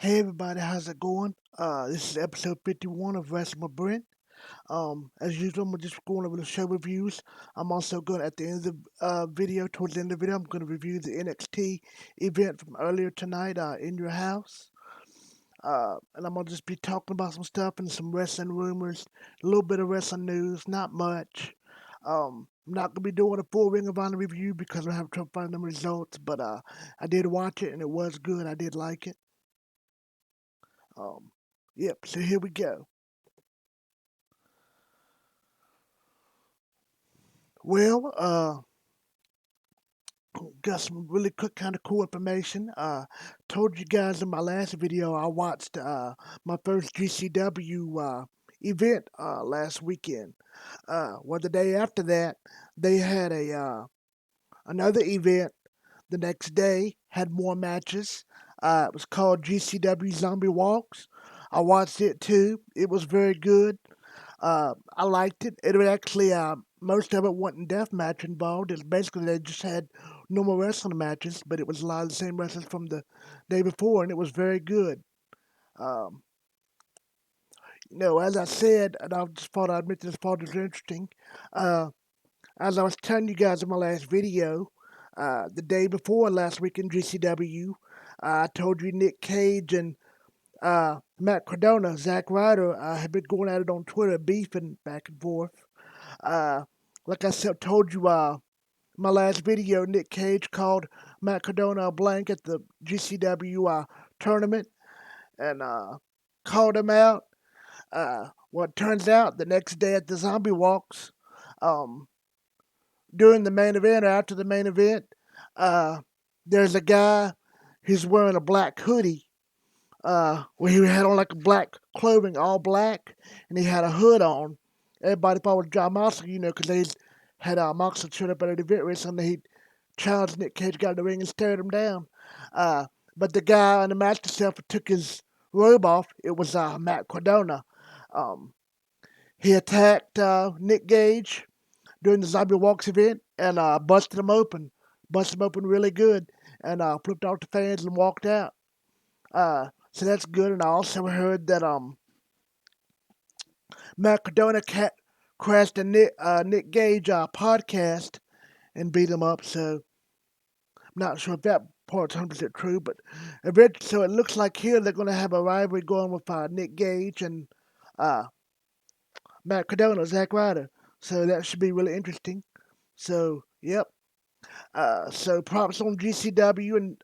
Hey everybody, how's it going? This is episode 51 of Wrestling with Brent. As usual, I'm just going over the show reviews. I'm also going at the end of the video, towards the end of the video, I'm going to review the NXT event from earlier tonight in your house. And I'm going to just be talking about some stuff and some wrestling rumors, a little bit of wrestling news, not much. I'm not going to be doing a full Ring of Honor review because I have trouble finding the results, but I did watch it and it was good. I did like it. Um, yep, so here we go. Well, got some really quick, kind of cool information. Told you guys in my last video I watched my first GCW event last weekend. Well, the day after that, they had a another event. The next day had more matches. It was called GCW Zombie Walks. I watched it too. It was very good. I liked it. It was actually most of it wasn't deathmatch involved. It's basically they just had normal wrestling matches, but it was a lot of the same wrestlers from the day before, and it was very good. Um, as I said, and I just thought I'd mention this part is interesting. Uh, as I was telling you guys in my last video, the day before last week in GCW, I told you Nick Cage and Matt Cardona, Zack Ryder, had been going at it on Twitter, beefing back and forth. Uh, like I said, told you my last video, Nick Cage called Matt Cardona a blank at the GCW tournament and called him out. Well, it turns out the next day at the Zombie Walks, um, during the main event or after the main event, uh, there's a guy who's wearing a black hoodie. Where he had on like a black clothing, all black, and he had a hood on. Everybody thought it was John Moxley, because they had Moxley showed up at an event recently. He challenged Nick Cage, got in the ring, and stared him down. Uh, but the guy on the match itself took his robe off. It was Matt Cardona. Um, he attacked Nick Gage during the Zombie Walks event and busted him open really good, and flipped off the fans and walked out. So that's good. And I also heard that Matt Cardona crashed a Nick Gage podcast and beat him up. So I'm not sure if that part's 100% true, but eventually, so it looks like here they're going to have a rivalry going with Nick Gage and uh, Matt Cardona, Zack Ryder. So that should be really interesting. So yep. So props on GCW and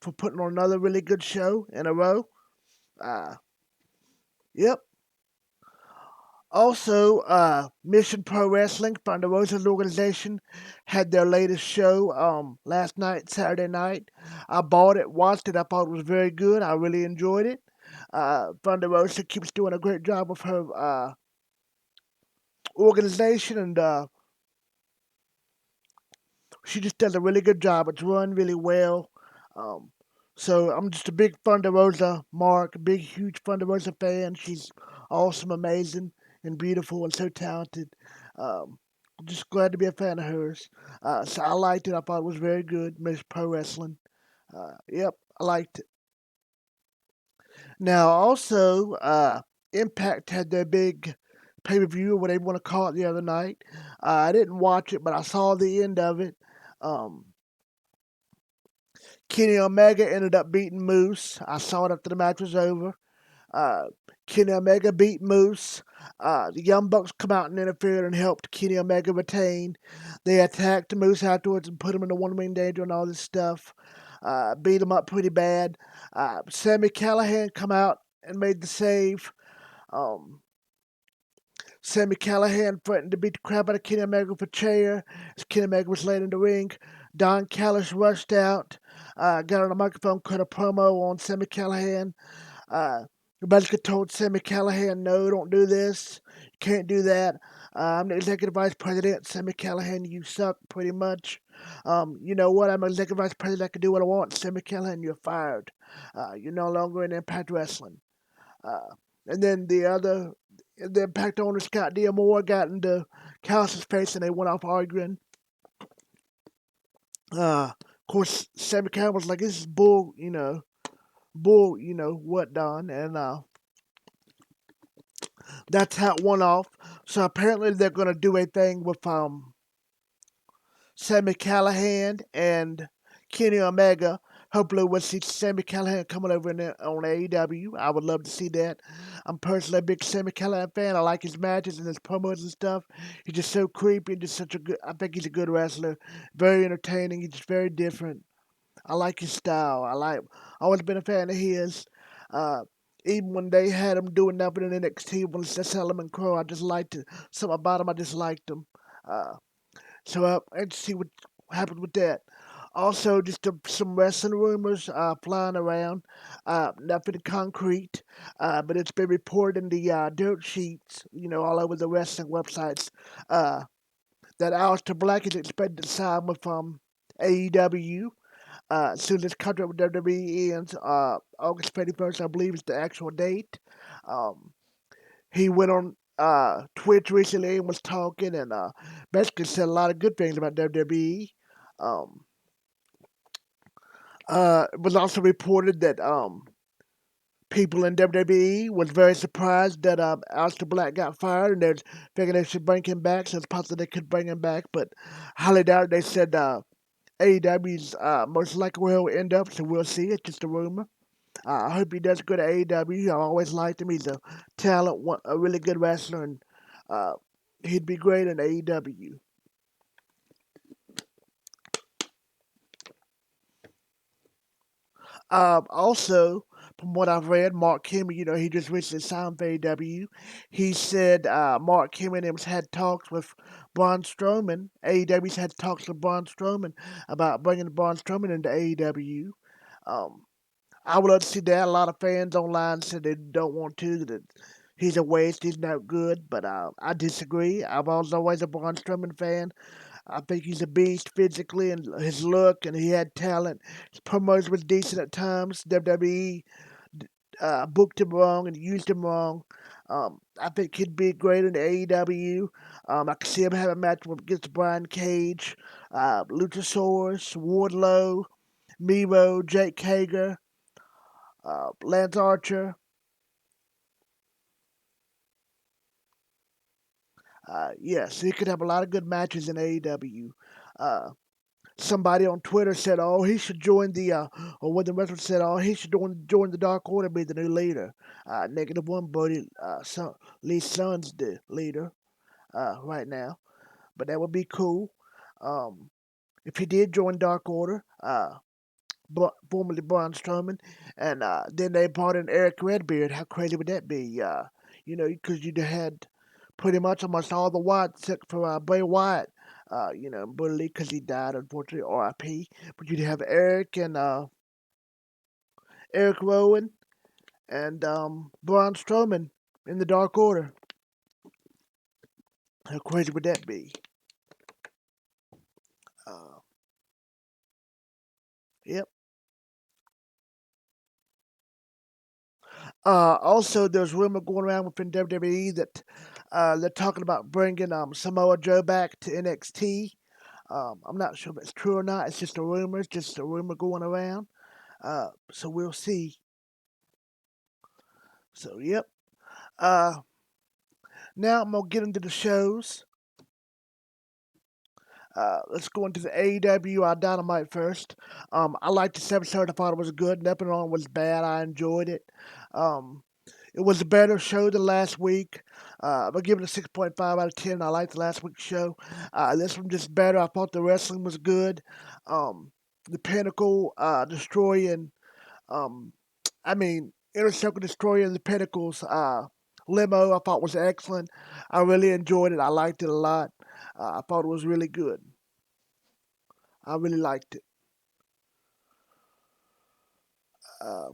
for putting on another really good show in a row. Uh, yep. Also, Mission Pro Wrestling, Thunder Rosa's organization, had their latest show last night, Saturday night. I bought it, watched it. I thought it was very good. I really enjoyed it. Thunder Rosa keeps doing a great job with her organization, and she just does a really good job. It's run really well. Um, so I'm just a big Thunder Rosa mark, a big, huge Thunder Rosa fan. She's awesome, amazing, and beautiful, and so talented. Um, just glad to be a fan of hers. So I liked it. I thought it was very good. Miss Pro Wrestling. Yep, I liked it. Now, also, Impact had their big pay per view, or whatever you want to call it, the other night. I didn't watch it, but I saw the end of it. Um, Kenny Omega ended up beating Moose. I saw it after the match was over. Uh, Kenny Omega beat Moose. The Young Bucks come out and interfered and helped Kenny Omega retain. They attacked Moose afterwards and put him in a one-wing danger and all this stuff. Beat him up pretty bad. Sami Callihan come out and made the save. Um, Sami Callihan threatened to beat the crap out of Kenny Omega with a chair as Kenny Omega was laying in the ring. Don Callis rushed out, got on the microphone, cut a promo on Sami Callihan. Basically told Sami Callihan, no, don't do this. You can't do that. I'm the executive vice president. Sami Callihan, you suck pretty much. You know what? I'm executive vice president. I can do what I want. Sami Callihan, you're fired. You're no longer in Impact Wrestling. Uh, and then the Impact owner, Scott D'Amore, got into Callis' face and they went off arguing. Of course, Sami Callihan was like, this is bull, bull, what done, and that's how it went off. So apparently they're gonna do a thing with Sammy Callahan and Kenny Omega. Hopefully, we'll see Sammy Callahan coming over in there on AEW. I would love to see that. I'm personally a big Sammy Callahan fan. I like his matches and his promos and stuff. He's just so creepy and just such a good. I think he's a good wrestler. Very entertaining. He's just very different. I like his style. Always been a fan of his. Uh, Even when they had him doing nothing in NXT when it's just Hellman Crow, I just liked it. Something about him, I just liked him. Uh, and see what happens with that. Also, just some wrestling rumors flying around. Nothing concrete, but it's been reported in the dirt sheets, all over the wrestling websites, uh, that Aleister Black is expected to sign with AEW. As soon as this contract with WWE ends, August 31st, I believe, is the actual date. Um, he went on Twitch recently and was talking and basically said a lot of good things about WWE. Um, it was also reported that people in WWE was very surprised that Aleister Black got fired and they're thinking they should bring him back. So it's possible they could bring him back, but highly doubt. They said AEW's most likely where he'll end up, so we'll see. It's just a rumor. I hope he does good at AEW. I always liked him. He's a talent, a really good wrestler, and uh, he'd be great in AEW. Also, from what I've read, Mark Henry, he just recently signed for AEW. He said Mark Henry and him had talks with Braun Strowman. AEW's had talks with Braun Strowman about bringing Braun Strowman into AEW. Um, I would love to see that. A lot of fans online said they don't want to, that he's a waste, he's not good, but I disagree. I was always a Braun Strowman fan. I think he's a beast physically and his look, and he had talent. His promos was decent at times. WWE booked him wrong and used him wrong. I think he'd be great in AEW. I could see him having a match against Brian Cage, Luchasaurus, Wardlow, Miro, Jake Hager, Lance Archer. Yes, he could have a lot of good matches in AEW. Uh, Somebody on Twitter said, "Oh, he should join or when the wrestler said, "Oh, he should join the Dark Order, be the new leader." Negative one, Brody, Lee's son's the leader right now, but that would be cool. Um, if he did join Dark Order, formerly Braun Strowman, and then they brought in Eric Redbeard. How crazy would that be? Because you'd had pretty much almost all the Wyatts except for Bray Wyatt. Bully because he died, unfortunately, R.I.P. But you'd have Eric Rowan, and Braun Strowman in the Dark Order. How crazy would that be? Uh, yep. Also, there's rumor going around within WWE that they're talking about bringing Samoa Joe back to NXT. I'm not sure if it's true or not. It's just a rumor. It's just a rumor going around. So we'll see. So, yep. Uh, Now I'm gonna get into the shows. Let's go into the AEW Dynamite first. I liked this episode. I thought it was good. Nothing wrong was bad. I enjoyed it. Um, it was a better show than last week. I'm gonna give it a 6.5 out of 10. I liked the last week's show. This one just better. I thought the wrestling was good. Um, the Pinnacle destroying um, Inner Circle Destroyer and the Pinnacles limo I thought was excellent. I really enjoyed it. I liked it a lot. I thought it was really good. I really liked it. Uh,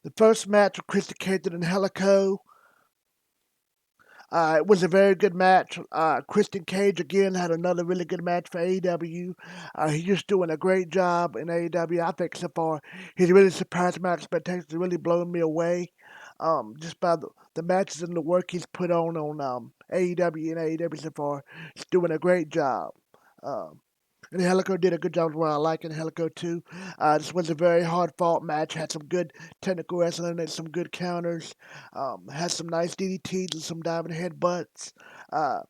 the first match with Christy Canton and Helico. It was a very good match. Christian Cage again had another really good match for AEW. He's just doing a great job in AEW. I think so far he's really surpassed my expectations. Really blown me away. Just by the matches and the work he's put on AEW and AEW so far, he's doing a great job. Um, And Helico did a good job as well. I like it, Helico too. This was a very hard fought match. Had some good technical wrestling and some good counters. Had some nice DDTs and some diving headbutts. Uh,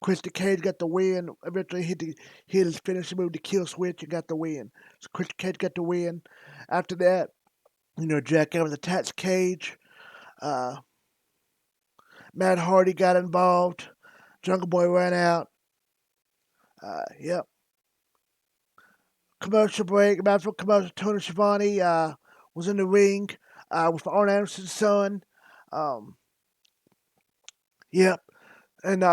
Christian Cage got the win. Eventually hit his finishing move, the kill switch, and got the win. So Christian Cage got the win. After that, Jack Evans attached Cage. Uh, Matt Hardy got involved. Jungle Boy ran out. Yep. Commercial break. About for commercial, Tony Schiavone was in the ring with Arn Anderson's son. Um, yep. And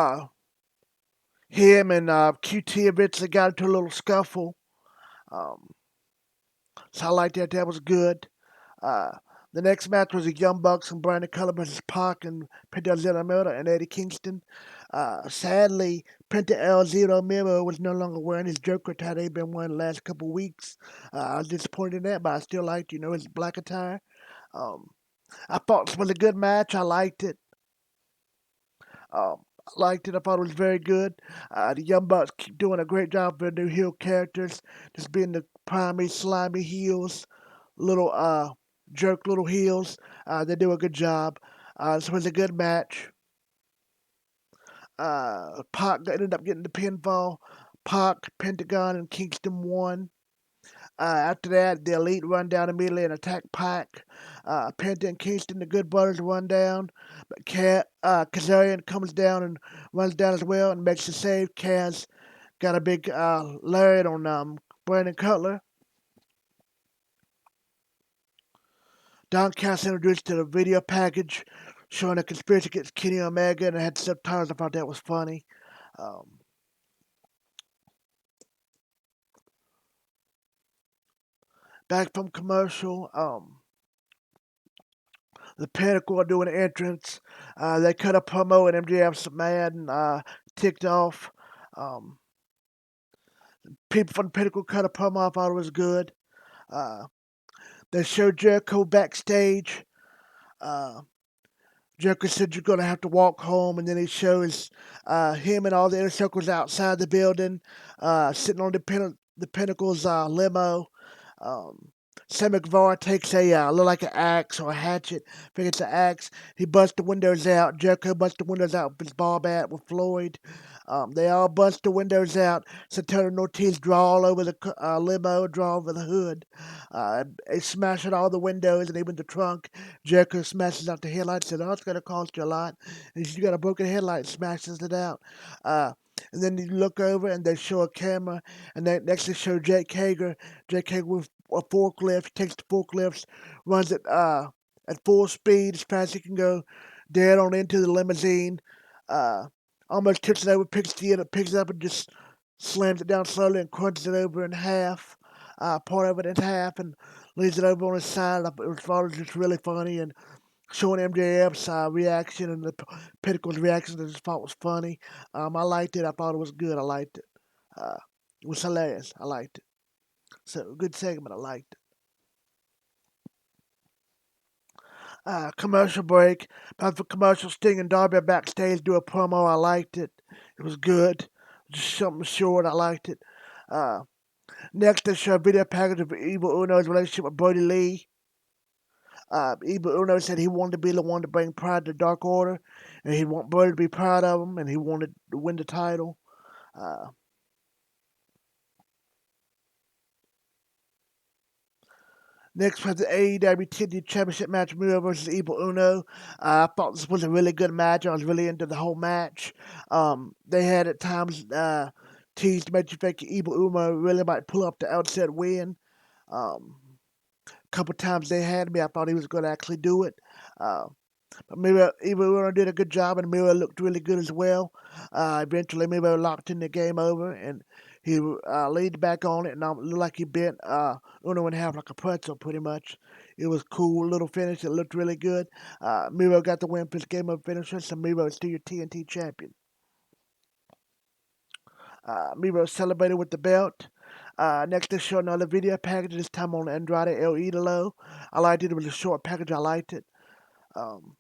him and QT eventually got into a little scuffle. Um, so I like that. That was good. Uh, the next match was the Young Bucks and Brandon Cutler versus Pac and Penta El Miro and Eddie Kingston. Sadly, Penta El Miro was no longer wearing his Joker attire he'd been wearing the last couple of weeks. I was disappointed in that, but I still liked, his black attire. Um, I thought this was a good match. I liked it. I liked it. I thought it was very good. The Young Bucks keep doing a great job for their new heel characters, just being the primary slimy heels, little jerk little heels. They do a good job. This was a good match. Pac ended up getting the pinfall. Pac, Pentagon, and Kingston won. After that, the Elite run down immediately and attack Pac. Penta and Kingston, the Good Brothers, run down. But Kazarian comes down and runs down as well and makes the save. Kaz got a big lariat on Brandon Cutler. Don Callis introduced to the video package showing a conspiracy against Kenny Omega and it had subtitles. I thought that was funny. Um, Back from commercial, the Pinnacle are doing an entrance. They cut a promo and MJF's mad and ticked off. Um, People from the Pinnacle cut a promo. I thought it was good. Uh, they showed Jericho backstage. Uh, Jericho said you're gonna have to walk home, and then he shows him and all the inner circles outside the building, sitting on the Pinnacle's limo. Um, Sammy Guevara takes look like an axe or a hatchet. I think it's an axe. He busts the windows out. Jericho busts the windows out with his ball bat with Floyd. They all bust the windows out. Santana Ortiz draw all over the limo, draw over the hood. They smash out all the windows and even the trunk. Jericho smashes out the headlights. Said, "Oh, it's gonna cost you a lot." And you got a broken headlight. Smashes it out. Uh, and then you look over and they show a camera, and they next they show Jake Hager. Jake Hager with a forklift, takes the forklifts, runs it at full speed as fast as he can go, dead on into the limousine. Uh, Almost tips it over, picks it up and just slams it down slowly and crunches it over in half, part of it in half, and leaves it over on his side. It was just really funny and showing MJF's reaction and the Pinnacle's reaction. I just thought was funny. I liked it. I thought it was good. I liked it. Uh, it was hilarious. I liked it. So good segment. I liked it. Commercial break. After commercial, Sting and Darby are backstage do a promo. I liked it. It was good. Just something short. I liked it. Uh, Next, they show a video package of Evil Uno's relationship with Brody Lee. Evil Uno said he wanted to be the one to bring pride to Dark Order, and he want Brody to be proud of him, and he wanted to win the title. Uh, Next was the AEW TNT Championship match, Miro versus Evil Uno. I thought this was a really good match. I was really into the whole match. They had at times teased to make you think Evil Uno really might pull up the outset win. Um, a couple times they had me. I thought he was going to actually do it. Uh, but Miro, Evil Uno did a good job, and Miro looked really good as well. Eventually, Miro locked in the game over, and he leaned back on it, and it looked like he bent Uno in half like a pretzel, pretty much. It was cool, little finish. It looked really good. Miro got the win for his game over finisher, so Miro is still your TNT champion. Miro celebrated with the belt. Next, they show another video package, this time on Andrade El Idolo. I liked it. It was a short package. I liked it. Um,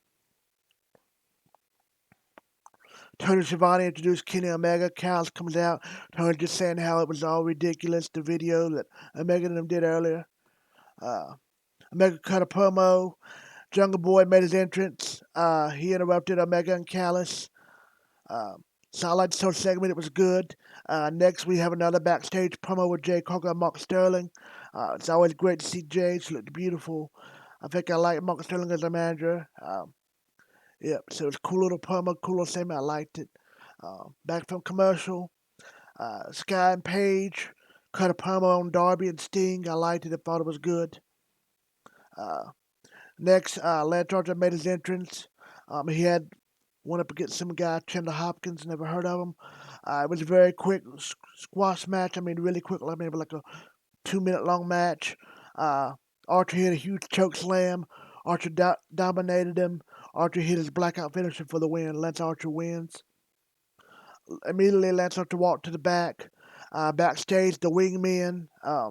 Tony Schiavone introduced Kenny Omega. Callis comes out. Tony just saying how it was all ridiculous, the video that Omega and them did earlier. Uh, Omega cut a promo. Jungle Boy made his entrance. He interrupted Omega and Callis. Uh, so I liked the whole segment. It was good. Next, we have another backstage promo with Jay Coker and Mark Sterling. It's always great to see Jay. She looked beautiful. I think I like Mark Sterling as a manager. Yep, so it was a cool little promo, cool little segment. I liked it. Back from commercial, Sky and Paige cut a promo on Darby and Sting. I liked it. I thought it was good. Uh, Next, Lance Archer made his entrance. He had went up against some guy, Chandler Hopkins. Never heard of him. It was a very quick squash match. I mean, really quick. I mean, like a 2 minute long match. Uh, Archer hit a huge choke slam. Archer dominated him. Archer hit his blackout finisher for the win. Lance Archer wins. Immediately, Lance Archer walked to the back. Backstage, the wingmen. I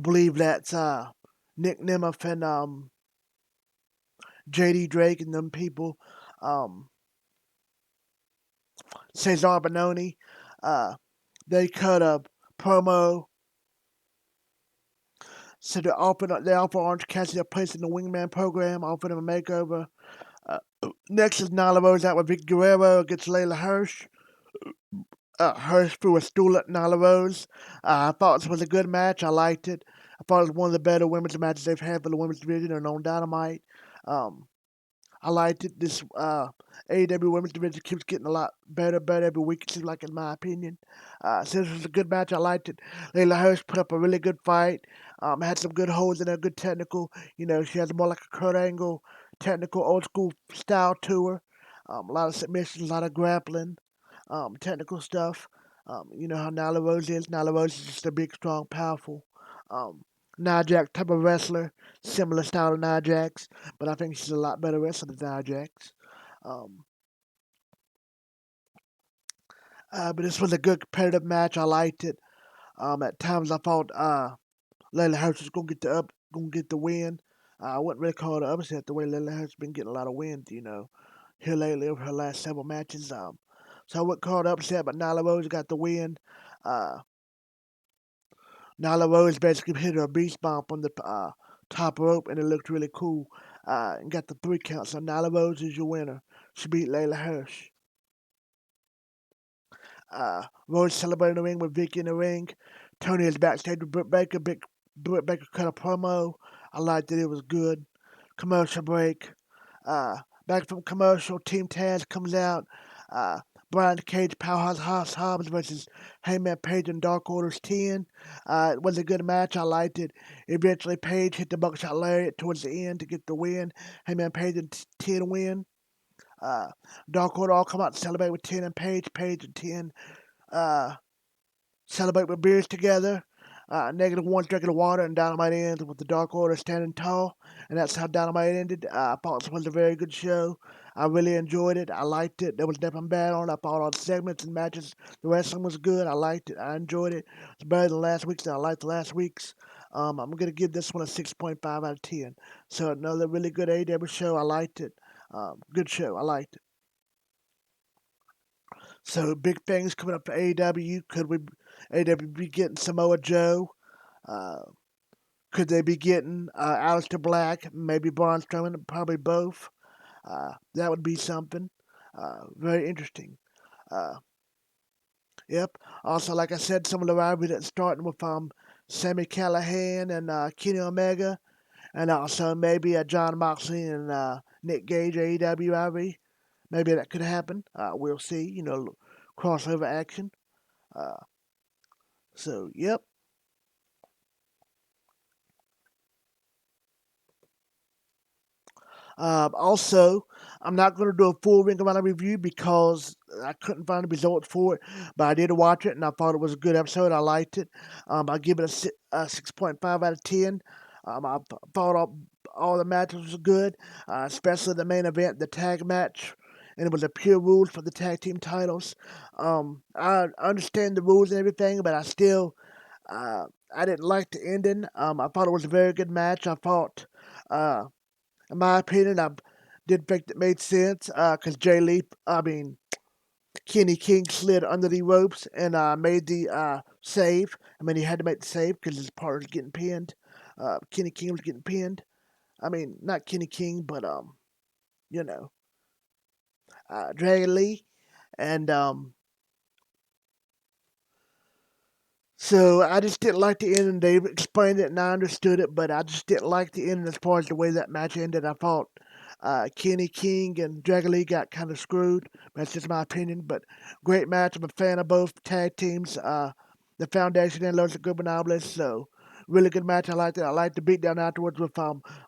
believe that's Nick Nemeth and JD Drake and them people. Um, Cesar Bononi. Uh, they cut a promo. So they offer Orange Cassidy a place in the Wingman program, offered him a makeover. Uh, Next is Nyla Rose out with Vic Guerrero against Layla Hirsch. Hirsch threw a stool at Nyla Rose. I thought this was a good match. I liked it. I thought it was one of the better women's matches they've had for the women's division and on Dynamite. Um, I liked it. This AEW Women's Division keeps getting a lot better every week, it seems like, in my opinion. So this was a good match. I liked it. Layla Hirsch put up a really good fight. Had some good holds in there, good technical. You know, she has more like a Kurt Angle, technical, old school style to her. A lot of submissions, a lot of grappling, technical stuff. You know how Nyla Rose is. Nyla Rose is just a big, strong, powerful um, Nia Jax type of wrestler, similar style to Nia Jax, but I think she's a lot better wrestler than Nia Jax. Um, but this was a good competitive match. I liked it. At times I thought Layla Hirsch was gonna get the win. I wouldn't really call it an upset the way Layla Hirsch has been getting a lot of wins, you know, here lately over her last several matches. So I wouldn't call it upset, but Nyla Rose got the win. Uh, Nyla Rose basically hit her a beast bomb on the top rope, and it looked really cool. And got the 3 count. So Nyla Rose is your winner. She beat Layla Hirsch. Rose celebrating the ring with Vicky in the ring. Tony is backstage with Britt Baker. Britt Baker cut a promo. I liked it. It was good. Commercial break. Uh, Back from commercial, Team Taz comes out. Uh, Brian Cage, Powerhouse Hobbs versus Heyman Page and Dark Order's 10. It was a good match. I liked it. Eventually, Page hit the buckshot lariat towards the end to get the win. Heyman Page and 10 win. Uh, Dark Order all come out to celebrate with 10 and Page. Page and 10 uh, celebrate with beers together. -1 drinking the water, and Dynamite ends with the Dark Order standing tall, and that's how Dynamite ended. I thought this was a very good show. I really enjoyed it. I liked it. There was nothing bad on it. I thought all the segments and matches, the wrestling was good. I liked it. I enjoyed it. It's better than last week's, and I liked the last week's. I'm going to give this one a 6.5 out of 10. So another really good AEW show. I liked it. Good show. I liked it. So big things coming up for AEW. Could we AEW be getting Samoa Joe? Uh, could they be getting Aleister Black? Maybe Braun Strowman? Probably both. That would be something. Very interesting. Uh, yep. Also, like I said, some of the rivalry that's starting with Sami Callihan and Kenny Omega, and also maybe John Moxley and Nick Gage AEW rivalry. Maybe that could happen. We'll see. You know, crossover action. Uh, so, yep. Also, I'm not going to do a full Ring of Honor review because I couldn't find the results for it, but I did watch it and I thought it was a good episode. I liked it. I give it a 6.5 out of 10. I thought all the matches were good, especially the main event, the tag match, and it was a pure rules for the tag team titles. I understand the rules and everything, but uh, I didn't like the ending. I thought it was a very good match. I thought. Uh, in my opinion, Didn't think it made sense because Kenny King slid under the ropes and made the save. I mean, he had to make the save because his partner was getting pinned. Kenny King was getting pinned. I mean, not Kenny King, but you know, Dragon Lee, and so I just didn't like the ending. They explained it and I understood it, but I just didn't like the ending as far as the way that match ended. I thought Kenny King and Dragon Lee got kind of screwed. That's just my opinion, but great match. I'm a fan of both tag teams. The Foundation and Los Ingobernables, so really good match. I liked it. I liked the beatdown afterwards with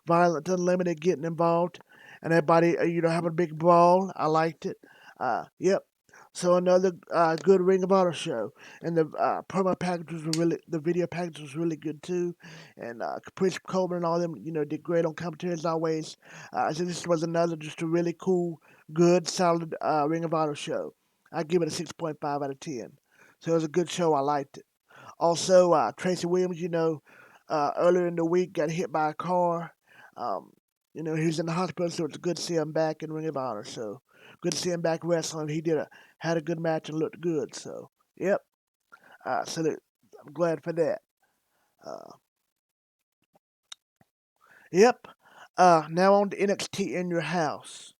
Violent Unlimited getting involved and everybody, having a big brawl. I liked it. Yep. So another good Ring of Honor show, and the promo packages were the video package was really good too, and Caprice Coleman and all them, did great on commentary as always. So this was another just a really cool, good, solid Ring of Honor show. I give it a 6.5 out of 10. So it was a good show. I liked it. Also, Tracy Williams, earlier in the week got hit by a car. Um, he was in the hospital, so it's good to see him back in Ring of Honor. So good to see him back wrestling. He had a good match and looked good. So yep. I'm glad for that. Uh, yep. Now on to NXT in your house.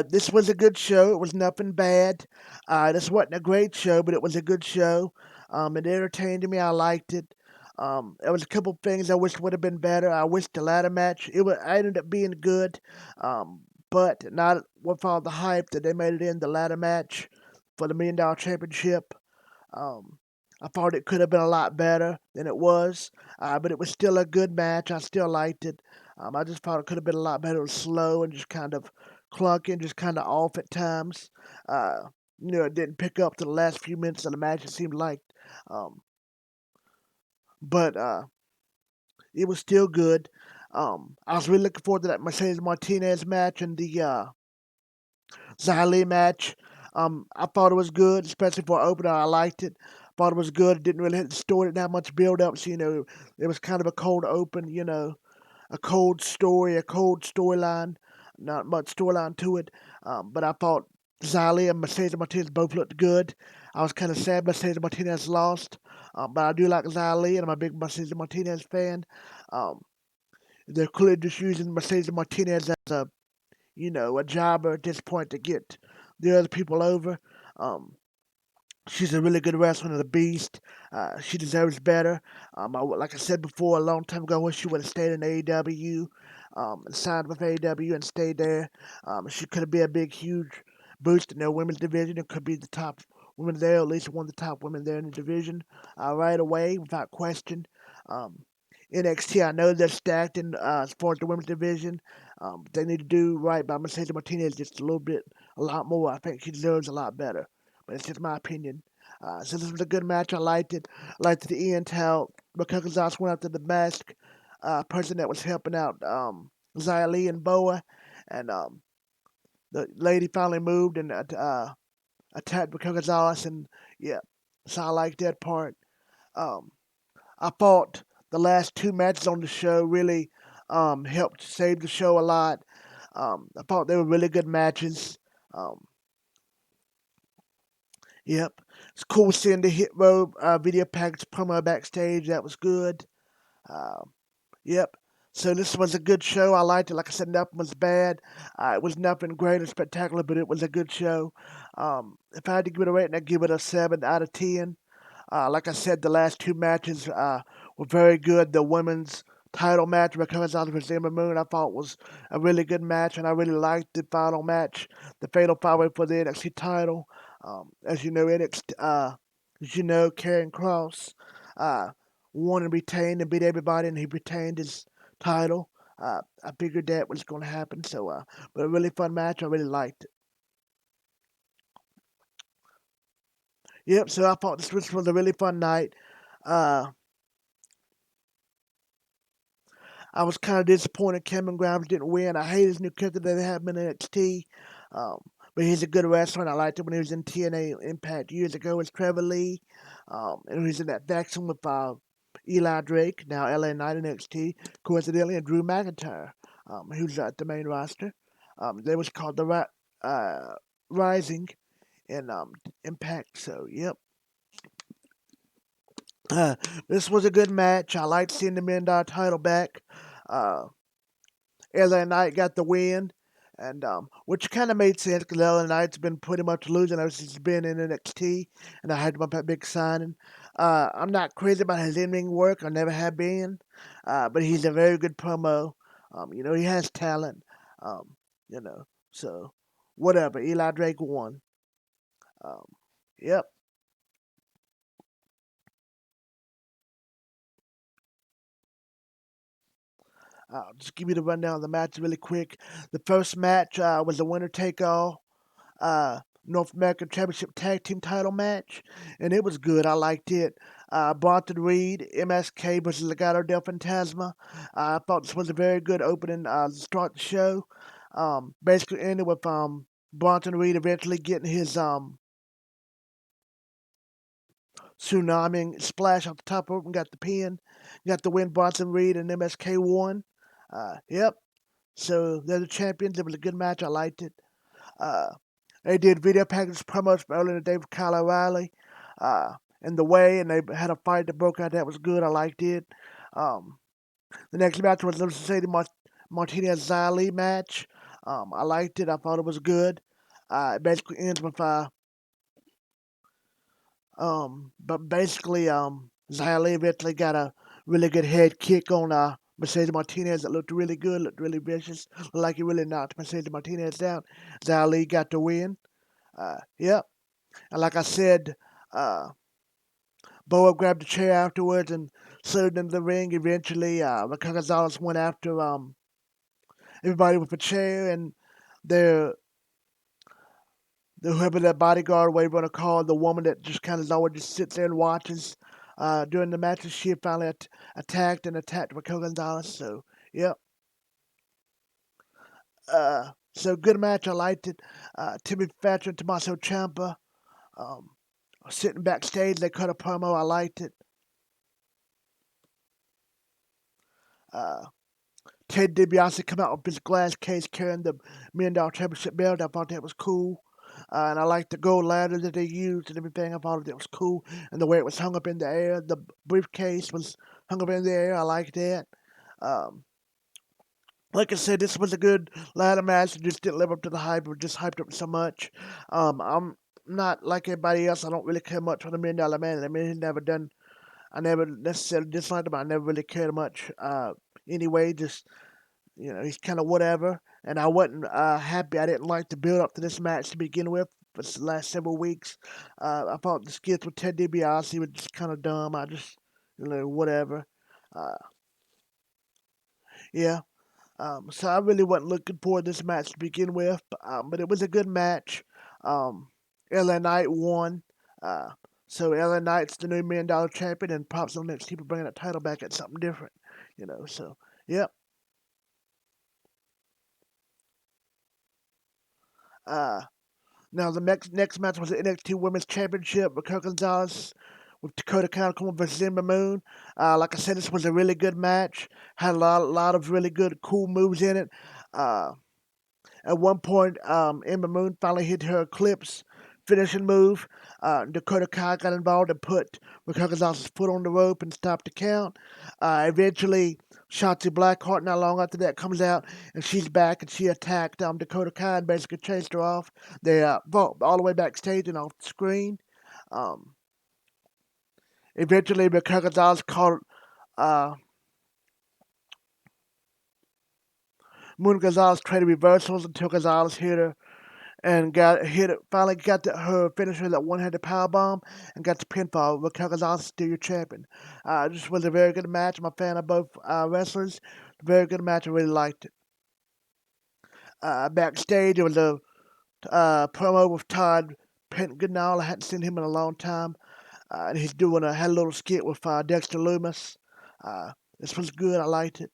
This was a good show. It was nothing bad. This wasn't a great show, but it was a good show. It entertained me. I liked it. There was a couple things I wish would have been better. I wish the ladder match. I ended up being good, um, but not with all the hype that they made it in the ladder match for the $1 million championship. Um, I thought it could have been a lot better than it was, but it was still a good match. I still liked it. I just thought it could have been a lot better. It was slow and just kind of clunky and just kind of off at times. Uh, it didn't pick up to the last few minutes of the match, it seemed like. Um, but it was still good. I was really looking forward to that Mercedes Martinez match and the Xylee match. I thought it was good, especially for an opener. I liked it. Thought it was good. It didn't really hit the story. Didn't have much build up. So, it was kind of a cold open. A cold story, a cold storyline. Not much storyline to it. But I thought Xylee and Mercedes Martinez both looked good. I was kind of sad Mercedes Martinez lost. But I do like Xylee, and I'm a big Mercedes Martinez fan. Um, they're clearly just using Mercedes Martinez as a jobber at this point to get the other people over. Um, she's a really good wrestler and a beast. She deserves better. Like I said before, a long time ago, I wish she would have stayed in AEW, and signed with AEW and stayed there. She could be a big, huge boost in their women's division. It could be the top women there, at least one of the top women there in the division, right away, without question. Um, NXT, I know they're stacked as far as the women's division. They need to do right by Mercedes Martinez just a lot more. I think she deserves a lot better, but it's just my opinion. So this was a good match. I liked it. I liked the end how Gonzalez went after the mask person that was helping out Xia Li and Boa, and the lady finally moved and attacked Gonzalez, and yeah, so I liked that part. Um, I thought the last two matches on the show really helped save the show a lot. I thought they were really good matches. Um, Yep. It's cool seeing the Hit Row video package promo backstage. That was good. Um, yep. So this was a good show. I liked it. Like I said, nothing was bad. It was nothing great or spectacular, but it was a good show. If I had to give it a rating, I'd give it a 7 out of 10. Like I said, the last two matches were very good. The women's title match, because out of Ember Moon, I thought was a really good match, and I really liked the final match, the Fatal 5-Way for the NXT title. As you know, Karrion Kross uh, won and retained and beat everybody, and he retained his title. I figured that was going to happen, but a really fun match. I really liked it. Yep, so I thought this was a really fun night. Uh, I was kind of disappointed Cameron Grimes didn't win. I hate his new character that they have in NXT. Um, but he's a good wrestler, and I liked him when he was in TNA Impact years ago as Trevor Lee. And he's in that faction with Eli Drake, now LA Knight in NXT, coincidentally, and Drew McIntyre. who's at the main roster. They was called the Rising in Impact. So yep. Uh, this was a good match. I liked seeing the $1 million title back. Uh, LA Knight got the win, and which kind of made sense because LA Knight's been pretty much losing ever since he's been in NXT, and I had him up at big signing. I'm not crazy about his in-ring work. I never have been, but he's a very good promo. He has talent. Um, you know, so whatever. Eli Drake won. Um, yep. I'll just give you the rundown of the match really quick. The first match was a winner take all North American Championship Tag Team title match, and it was good. I liked it. Bronson Reed, MSK versus Legado del Fantasma. I thought this was a very good opening to start the show. Basically ended with Bronson Reed eventually getting his tsunami splash off the top rope and got the pin. Got the win. Bronson Reed and MSK won. Yep. So they're the champions. It was a good match. I liked it. Uh, they did video package promos for earlier in the day with Kyle O'Reilly in the way, and they had a fight that broke out that was good. I liked it. Um, the next match was the Sadie Martinez Zali match. I liked it. I thought it was good. It basically ends with but basically Zali eventually got a really good head kick on Mercedes Martinez that looked really good, looked really vicious, looked like he really knocked Mercedes Martinez down. Zali got the win. Yep. And like I said, uh, Boa grabbed a chair afterwards and slid into the ring. Eventually, Raquel Gonzalez went after everybody with a chair, and their whoever that bodyguard, whatever you want to call it, the woman that just kind of always just sits there and watches during the matches, she finally attacked Raquel Gonzalez. So, yep. So good match. I liked it. Timmy Thatcher and Tommaso Ciampa um, sitting backstage. They cut a promo. I liked it. Uh, Ted DiBiase come out with his glass case carrying the $1 million championship belt. I thought that was cool. And I liked the gold ladder that they used and everything. I thought it was cool. And the way it was hung up in the air, the briefcase was hung up in the air. I liked that. Um, like I said, this was a good ladder match. It just didn't live up to the hype. It just hyped up so much. I'm not like everybody else. I don't really care much for the $1 million man. I mean, he's never done. I never necessarily disliked him. I never really cared much. Anyway, just he's kind of whatever. And I wasn't happy. I didn't like the build up to this match to begin with. For the last several weeks, I thought the skits with Ted DiBiase were just kind of dumb. I just, whatever. Uh, yeah. So I really wasn't looking forward to this match to begin with, but it was a good match. Um, LA Knight won. Uh, so LA Knight's the new $1 million champion, and props on next people bringing that title back at something different. So yep. Uh, Now the next match was the NXT Women's Championship. Raquel Gonzalez with Dakota Kai versus Ember Moon. Like I said, this was a really good match. Had a lot of really good, cool moves in it. Uh, at one point, Ember Moon finally hit her Eclipse finishing move. Dakota Kai got involved and put Raquel Gonzalez's foot on the rope and stopped the count. Eventually, Shotzi Blackheart not long after that comes out and she's back and she attacked Dakota Kai and basically chased her off. They all the way backstage and off the screen. Um, Eventually, Raquel Gonzalez called uh, Moon Gonzalez traded reversals until Gonzalez hit her and finally got her finisher that one-handed power bomb and got the pinfall. Raquel Gonzalez still your champion. This was a very good match. I'm a fan of both wrestlers. Very good match. I really liked it. Backstage, there was a promo with Todd Pentgoodall. I hadn't seen him in a long time. And he's had a little skit with Dexter Loomis. This was good. I liked it.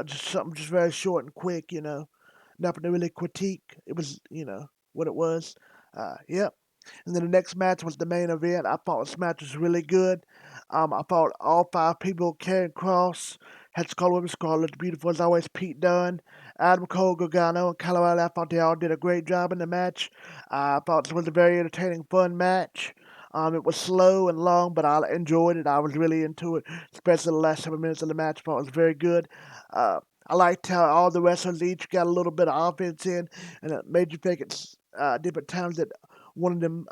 Just something just very short and quick. Nothing to really critique. It was what it was. Yep. And then the next match was the main event. I thought this match was really good. I thought all five people carrying Cross had Scarlet Women. Scarlet looked beautiful as always. Pete Dunne. Adam Cole, Gargano, and Colorado. I thought they all did a great job in the match. I thought it was a very entertaining, fun match. It was slow and long, but I enjoyed it. I was really into it, especially the last 7 minutes of the match. I thought it was very good. Uh, I liked how all the wrestlers each got a little bit of offense in, and it made you think it's different times that one of them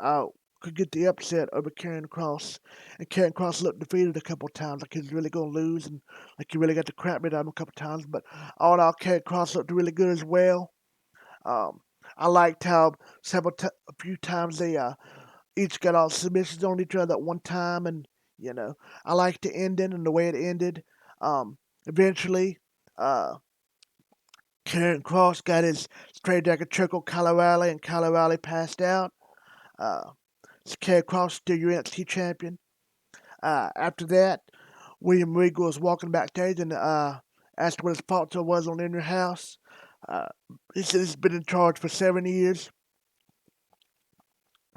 could get the upset over Karrion Kross. And Karrion Kross looked defeated a couple of times, like he was really going to lose, and like he really got the crap beat out of him a couple of times. But all in all, Karrion Kross looked really good as well. Um, I liked how a few times they each got all submissions on each other at one time, and I liked the ending and the way it ended. Eventually, uh, Karrion Kross got his straight dagger choke on Kyle O'Reilly, and Kyle O'Reilly passed out. Uh, so Karrion Kross still your NXT champion. After that, William Regal was walking backstage and asked what his thoughts was on In Your House. Uh, he said he's been in charge for 7 years.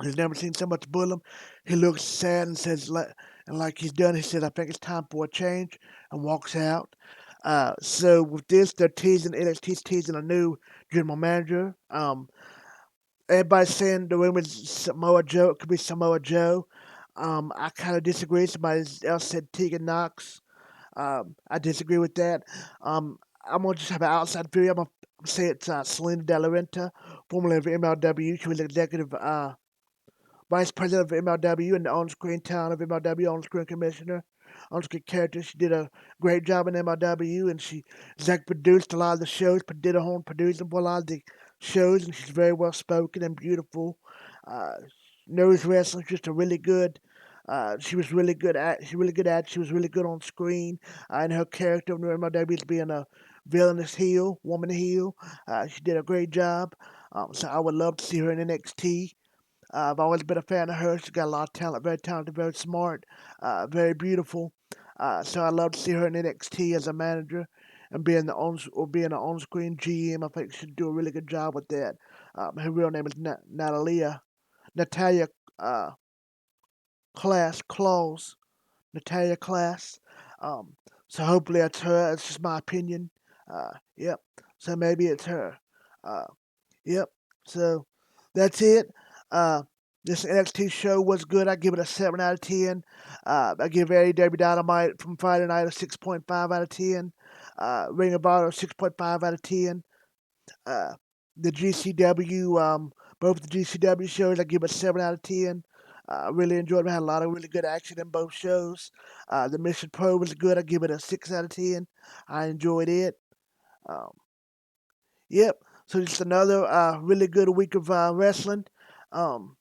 He's never seen so much bullion. He looks sad and says, and like he's done, he said, I think it's time for a change, and walks out. So with this, NXT's teasing a new general manager. Everybody's saying the women's Samoa Joe. It could be Samoa Joe. I kind of disagree. Somebody else said Tegan Knox. I disagree with that. I'm gonna just have an outside theory. I'm gonna say it's Selena De La Renta, formerly of MLW. She was executive vice president of MLW and the on-screen talent of MLW, on-screen commissioner, on-screen character. She did a great job in MLW, and she produced a lot of the shows, did her own producing for a lot of the shows, and she's very well spoken and beautiful. Uh, knows wrestling. She's just a really good. She was really good at. She really good at. She was really good on screen. And her character in MLW is being a villainous heel, woman heel. She did a great job. So I would love to see her in NXT. I've always been a fan of hers. She's got a lot of talent, very talented, very smart, very beautiful. So I'd love to see her in NXT as a manager and being an on-screen GM. I think she'd do a really good job with that. Her real name is Natalia uh, Claus, Natalia Class. Um, so hopefully it's her. It's just my opinion. Yep. So maybe it's her. Uh, Yep. So that's it. Uh, this NXT show was good. I give it a 7 out of 10. I give AEW Dynamite from Friday night a 6.5 out of 10. Ring of Honor 6.5 out of 10. Uh, the GCW, both the GCW shows, I give it a 7 out of 10. I really enjoyed it. I had a lot of really good action in both shows. The Mission Pro was good. I give it a 6 out of 10. I enjoyed it. Um, Yep. So just another really good week of wrestling. Um,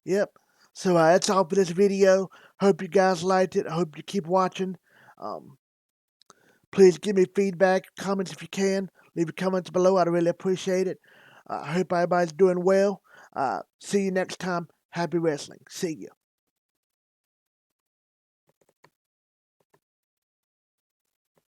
yep. So that's all for this video. Hope you guys liked it. I hope you keep watching. Um, please give me feedback, comments if you can. Leave your comments below. I'd really appreciate it. I hope everybody's doing well. See you next time. Happy wrestling. See you.